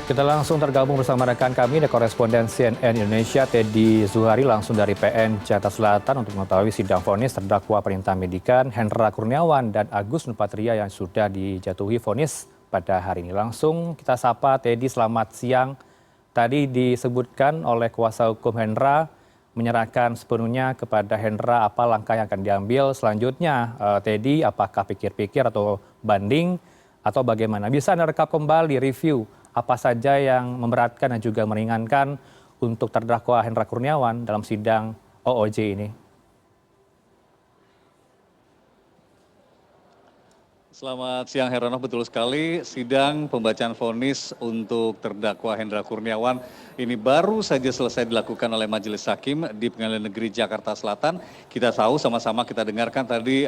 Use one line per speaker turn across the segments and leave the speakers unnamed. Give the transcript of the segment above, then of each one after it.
Kita langsung tergabung bersama rekan kami, ada koresponden CNN Indonesia, Teddy Zuhari, langsung dari PN Jakarta Selatan untuk mengetahui sidang vonis terdakwa perintah medikan Hendra Kurniawan dan Agus Nurpatria yang sudah dijatuhi vonis pada hari ini. Langsung kita sapa Teddy, selamat siang. Tadi disebutkan oleh kuasa hukum Hendra menyerahkan sepenuhnya kepada Hendra apa langkah yang akan diambil selanjutnya. Teddy, apakah pikir-pikir atau banding atau bagaimana? Bisa Anda rekap kembali review apa saja yang memberatkan dan juga meringankan untuk terdakwa Hendra Kurniawan dalam sidang OOJ ini?
Selamat siang Heranov, betul sekali sidang pembacaan vonis untuk terdakwa Hendra Kurniawan ini baru saja selesai dilakukan oleh Majelis Hakim di Pengadilan Negeri Jakarta Selatan. Kita tahu sama-sama kita dengarkan tadi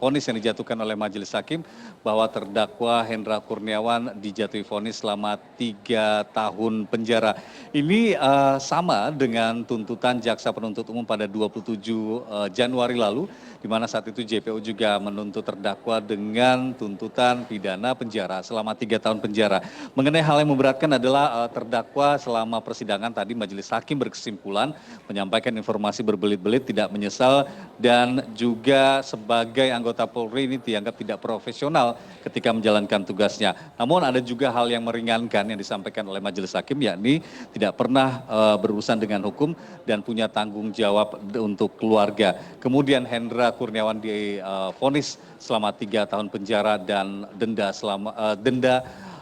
vonis yang dijatuhkan oleh Majelis Hakim bahwa terdakwa Hendra Kurniawan dijatuhi vonis selama 3 tahun penjara. Ini sama dengan tuntutan jaksa penuntut umum pada 27 Januari lalu, di mana saat itu JPU juga menuntut terdakwa dengan tuntutan pidana penjara selama 3 tahun penjara. Mengenai hal yang memberatkan adalah terdakwa selama persidangan tadi Majelis Hakim berkesimpulan menyampaikan informasi berbelit-belit, tidak menyesal, dan juga sebagai anggota Polri ini dianggap tidak profesional ketika menjalankan tugasnya. Namun ada juga hal yang meringankan yang disampaikan oleh Majelis Hakim, yakni tidak pernah berurusan dengan hukum dan punya tanggung jawab untuk keluarga. Kemudian Hendra Kurniawan divonis selama 3 tahun penjara dan denda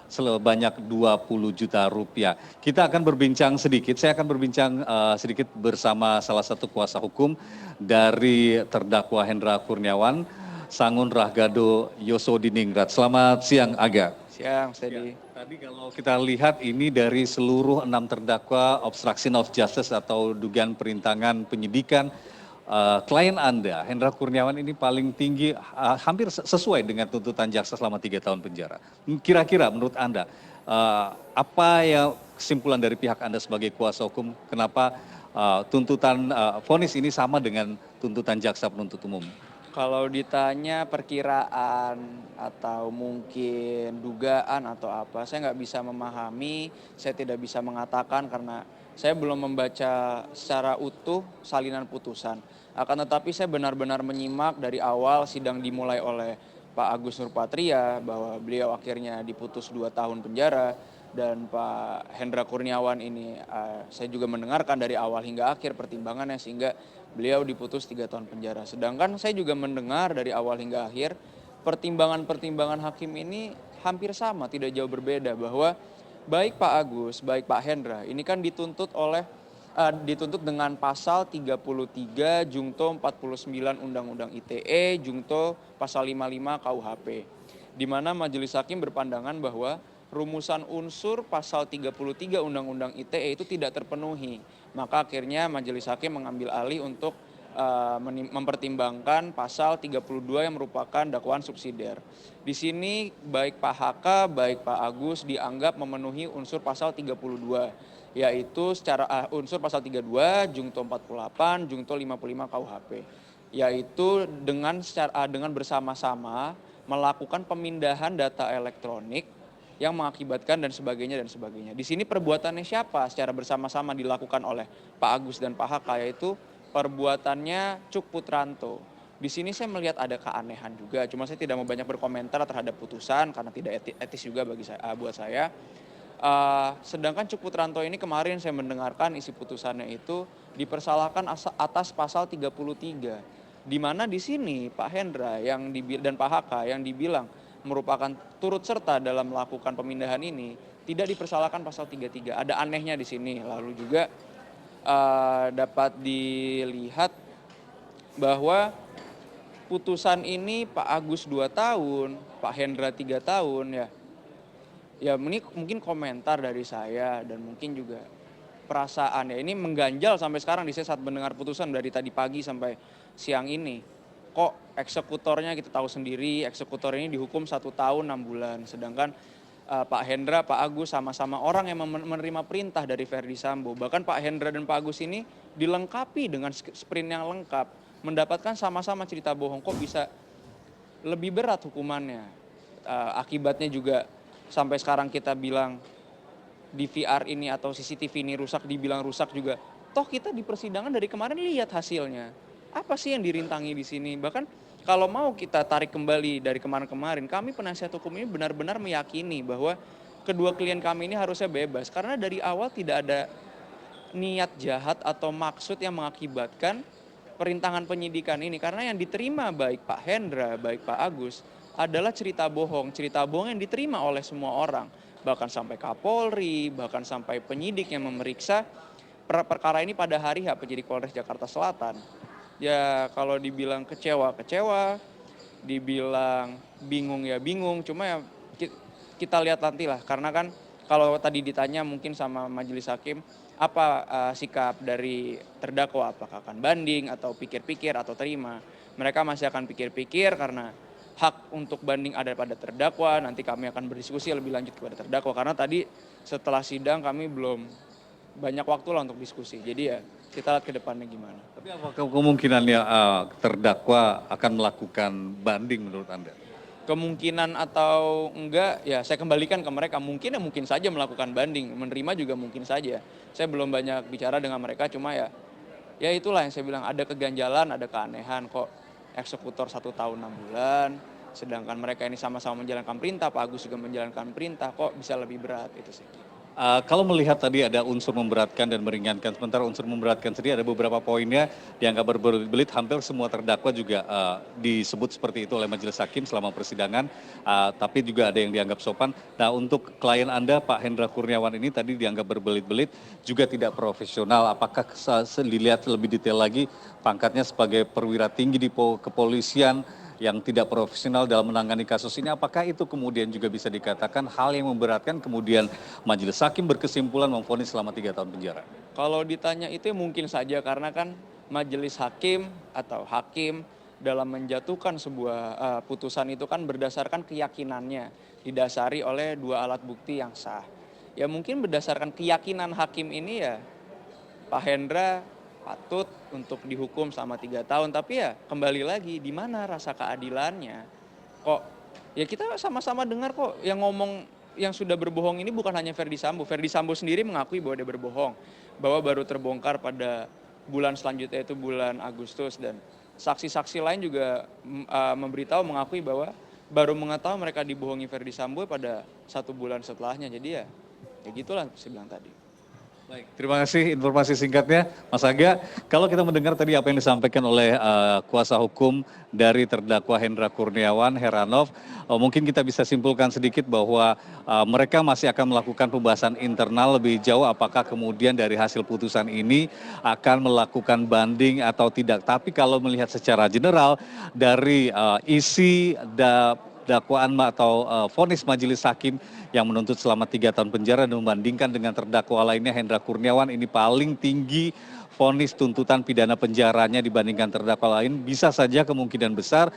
sebanyak 20 juta rupiah. Kita akan berbincang sedikit, saya akan berbincang sedikit bersama salah satu kuasa hukum dari terdakwa Hendra Kurniawan, Sangun Rahgado Yosodiningrat. Selamat siang Aga.
Siang, Steady.
Tadi kalau kita lihat ini dari seluruh 6 terdakwa obstruction of justice atau dugaan perintangan penyidikan, klien Anda, Hendra Kurniawan ini paling tinggi, hampir sesuai dengan tuntutan jaksa selama 3 tahun penjara. Kira-kira menurut Anda, apa ya kesimpulan dari pihak Anda sebagai kuasa hukum, kenapa tuntutan vonis ini sama dengan tuntutan jaksa penuntut umum?
Kalau ditanya perkiraan atau mungkin dugaan atau apa, saya nggak bisa memahami, saya tidak bisa mengatakan karena saya belum membaca secara utuh salinan putusan. Akan tetapi saya benar-benar menyimak dari awal sidang dimulai oleh Pak Agus Nurpatria bahwa beliau akhirnya diputus 2 tahun penjara, dan Pak Hendra Kurniawan ini saya juga mendengarkan dari awal hingga akhir pertimbangannya sehingga beliau diputus 3 tahun penjara. Sedangkan saya juga mendengar dari awal hingga akhir pertimbangan-pertimbangan hakim ini hampir sama, tidak jauh berbeda, bahwa baik Pak Agus, baik Pak Hendra ini kan dituntut dengan pasal 33 Jungto 49 Undang-Undang ITE, Jungto pasal 55 KUHP. Di mana Majelis Hakim berpandangan bahwa rumusan unsur pasal 33 Undang-Undang ITE itu tidak terpenuhi. Maka akhirnya Majelis Hakim mengambil alih untuk mempertimbangkan pasal 32 yang merupakan dakwaan subsidiar. Di sini baik Pak HK, baik Pak Agus dianggap memenuhi unsur pasal 32, yaitu secara unsur pasal 32, Jungto 48, Jungto 55 KUHP, yaitu dengan bersama-sama melakukan pemindahan data elektronik yang mengakibatkan dan sebagainya dan sebagainya. Di sini perbuatannya siapa secara bersama-sama dilakukan oleh Pak Agus dan Pak HK, yaitu perbuatannya Cuk Putranto. Di sini saya melihat ada keanehan juga, cuma saya tidak mau banyak berkomentar terhadap putusan karena tidak etis juga buat saya. Sedangkan Cuk Putranto ini kemarin saya mendengarkan isi putusannya itu dipersalahkan atas pasal 33, di mana di sini Pak Hendra dan Pak HK yang dibilang merupakan turut serta dalam melakukan pemindahan ini tidak dipersalahkan pasal 33. Ada anehnya di sini. Lalu juga dapat dilihat bahwa putusan ini Pak Agus 2 tahun, Pak Hendra 3 tahun ya. Ya mungkin komentar dari saya dan mungkin juga perasaan ya, ini mengganjal sampai sekarang di saya saat mendengar putusan dari tadi pagi sampai siang ini. Kok eksekutornya kita tahu sendiri, eksekutor ini dihukum 1 tahun 6 bulan. Sedangkan Pak Hendra, Pak Agus sama-sama orang yang menerima perintah dari Verdi Sambo. Bahkan Pak Hendra dan Pak Agus ini dilengkapi dengan sprint yang lengkap. Mendapatkan sama-sama cerita bohong, kok bisa lebih berat hukumannya. Akibatnya juga sampai sekarang kita bilang DVR ini atau CCTV ini rusak, dibilang rusak juga. Toh kita di persidangan dari kemarin lihat hasilnya. Apa sih yang dirintangi di sini? Bahkan kalau mau kita tarik kembali dari kemarin-kemarin, kami penasihat hukum ini benar-benar meyakini bahwa kedua klien kami ini harusnya bebas. Karena dari awal tidak ada niat jahat atau maksud yang mengakibatkan perintangan penyidikan ini. Karena yang diterima baik Pak Hendra, baik Pak Agus adalah cerita bohong yang diterima oleh semua orang. Bahkan sampai Kapolri, bahkan sampai penyidik yang memeriksa perkara ini pada hari H, penyidik Polres Jakarta Selatan. Ya kalau dibilang kecewa, dibilang bingung ya bingung, cuma ya kita lihat nanti lah. Karena kan kalau tadi ditanya mungkin sama majelis hakim, apa sikap dari terdakwa, apakah akan banding atau pikir-pikir atau terima. Mereka masih akan pikir-pikir karena hak untuk banding ada pada terdakwa, nanti kami akan berdiskusi lebih lanjut kepada terdakwa. Karena tadi setelah sidang kami belum banyak waktu lah untuk diskusi, jadi ya kita lihat ke depannya gimana.
Tapi apakah kemungkinannya terdakwa akan melakukan banding menurut Anda?
Kemungkinan atau enggak ya saya kembalikan ke mereka, mungkin ya mungkin saja melakukan banding, menerima juga mungkin saja. Saya belum banyak bicara dengan mereka, cuma ya itulah yang saya bilang, ada keganjalan, ada keanehan kok eksekutor 1 tahun 6 bulan, sedangkan mereka ini sama-sama menjalankan perintah, Pak Agus juga menjalankan perintah, kok bisa lebih berat itu sih.
Kalau melihat tadi ada unsur memberatkan dan meringankan, sementara unsur memberatkan sendiri ada beberapa poinnya dianggap berbelit-belit, hampir semua terdakwa juga disebut seperti itu oleh majelis hakim selama persidangan, tapi juga ada yang dianggap sopan. Nah untuk klien Anda Pak Hendra Kurniawan ini tadi dianggap berbelit-belit, juga tidak profesional, apakah dilihat lebih detail lagi pangkatnya sebagai perwira tinggi di kepolisian, yang tidak profesional dalam menangani kasus ini, apakah itu kemudian juga bisa dikatakan hal yang memberatkan kemudian majelis hakim berkesimpulan memvonis selama 3 tahun penjara?
Kalau ditanya itu ya mungkin saja, karena kan majelis hakim atau hakim dalam menjatuhkan sebuah putusan itu kan berdasarkan keyakinannya, didasari oleh 2 alat bukti yang sah. Ya mungkin berdasarkan keyakinan hakim ini ya Pak Hendra patut untuk dihukum selama 3 tahun. Tapi ya kembali lagi, di mana rasa keadilannya? Kok ya kita sama-sama dengar kok yang ngomong yang sudah berbohong ini bukan hanya Ferdy Sambo. Ferdy Sambo sendiri mengakui bahwa dia berbohong, bahwa baru terbongkar pada bulan selanjutnya itu bulan Agustus, dan saksi-saksi lain juga memberitahu, mengakui bahwa baru mengetahui mereka dibohongi Ferdy Sambo pada 1 bulan setelahnya. Jadi ya gitulah saya bilang tadi.
Baik, terima kasih informasi singkatnya Mas Aga. Kalau kita mendengar tadi apa yang disampaikan oleh kuasa hukum dari terdakwa Hendra Kurniawan, Heranov, mungkin kita bisa simpulkan sedikit bahwa mereka masih akan melakukan pembahasan internal lebih jauh, apakah kemudian dari hasil putusan ini akan melakukan banding atau tidak. Tapi kalau melihat secara general dari isi dakwaan atau vonis majelis hakim yang menuntut selama 3 tahun penjara dan membandingkan dengan terdakwa lainnya Hendra Kurniawan, ini paling tinggi vonis tuntutan pidana penjaranya dibandingkan terdakwa lain. Bisa saja kemungkinan besar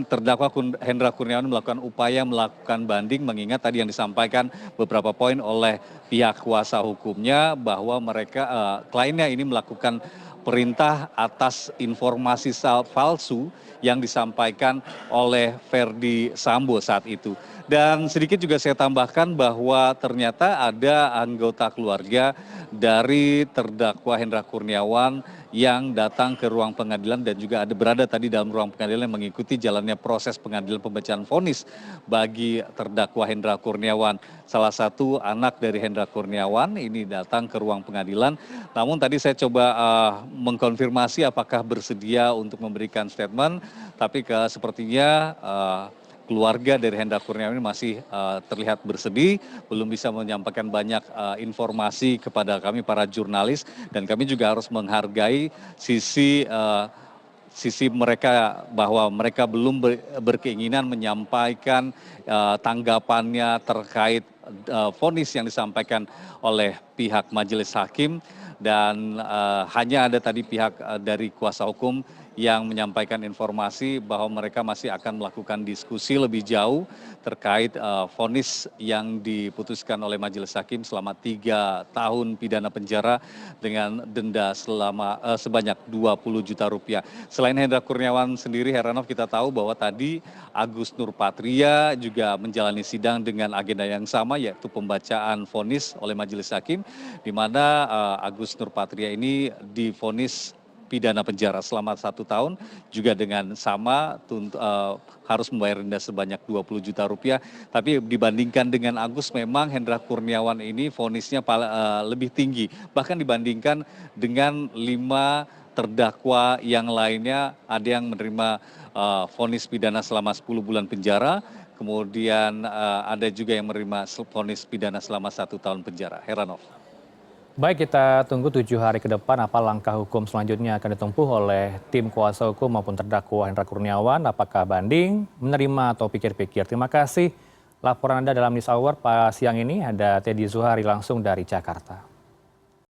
terdakwa Hendra Kurniawan melakukan upaya melakukan banding, mengingat tadi yang disampaikan beberapa poin oleh pihak kuasa hukumnya bahwa mereka kliennya ini melakukan perintah atas informasi palsu yang disampaikan oleh Ferdy Sambo saat itu. Dan sedikit juga saya tambahkan bahwa ternyata ada anggota keluarga dari terdakwa Hendra Kurniawan yang datang ke ruang pengadilan dan juga ada berada tadi dalam ruang pengadilan yang mengikuti jalannya proses pengadilan pembacaan vonis bagi terdakwa Hendra Kurniawan. Salah satu anak dari Hendra Kurniawan ini datang ke ruang pengadilan. Namun tadi saya coba mengkonfirmasi apakah bersedia untuk memberikan statement, tapi sepertinya keluarga dari Hendra Kurniawan ini masih terlihat bersedih, belum bisa menyampaikan banyak informasi kepada kami para jurnalis, dan kami juga harus menghargai sisi mereka bahwa mereka belum berkeinginan menyampaikan tanggapannya terkait vonis yang disampaikan oleh pihak majelis hakim, dan hanya ada tadi pihak dari kuasa hukum yang menyampaikan informasi bahwa mereka masih akan melakukan diskusi lebih jauh terkait vonis yang diputuskan oleh Majelis Hakim selama 3 tahun pidana penjara dengan denda sebanyak 20 juta rupiah. Selain Hendra Kurniawan sendiri, Heranov, kita tahu bahwa tadi Agus Nurpatria juga menjalani sidang dengan agenda yang sama, yaitu pembacaan vonis oleh Majelis Hakim, di mana Agus Nurpatria ini divonis pidana penjara selama 1 tahun, juga dengan sama harus membayar denda sebanyak 20 juta rupiah. Tapi dibandingkan dengan Agus, memang Hendra Kurniawan ini vonisnya lebih tinggi, bahkan dibandingkan dengan 5 terdakwa yang lainnya. Ada yang menerima vonis pidana selama 10 bulan penjara, kemudian ada juga yang menerima vonis pidana selama 1 tahun penjara. Heranov.
Baik, kita tunggu 7 hari ke depan apa langkah hukum selanjutnya akan ditempuh oleh tim kuasa hukum maupun terdakwa Hendra Kurniawan. Apakah banding, menerima atau pikir-pikir. Terima kasih laporan Anda dalam News Hour siang ini. Ada Teddy Zuhari langsung dari Jakarta.